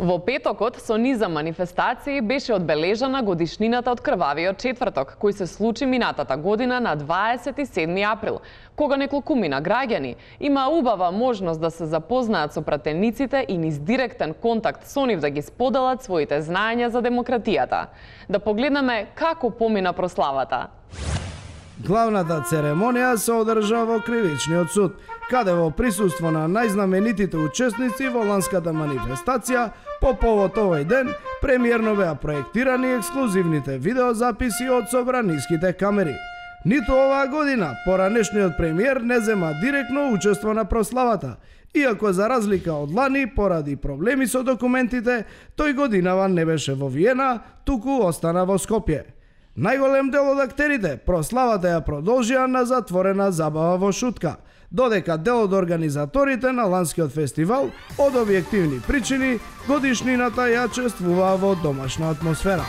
Во петокот со низа манифестации беше одбележана годишнината од крвавиот четврток, кој се случи минатата година на 27 април, кога неколкумина граѓани има убава можност да се запознаат со пратениците и низ директен контакт со нив да ги споделат своите знаења за демократијата. Да погледнеме како помина прославата. Главната церемонија се одржа во Кривичниот суд, каде во присуство на најзнаменитите учесници во ланската манифестација по повод овој ден премиерно беа проектирани ексклузивните видеозаписи од собраниските камери. Ниту оваа година поранешниот премиер не зема директно учество на прославата, иако за разлика од лани поради проблеми со документите, тој годинава не беше во Виена, туку остана во Скопје. Најголем дел од актерите прославата ја продолжија на затворена забава во Шутка, додека дел од организаторите на ланскиот фестивал од објективни причини годишнината ја чествуваа во домашна атмосфера.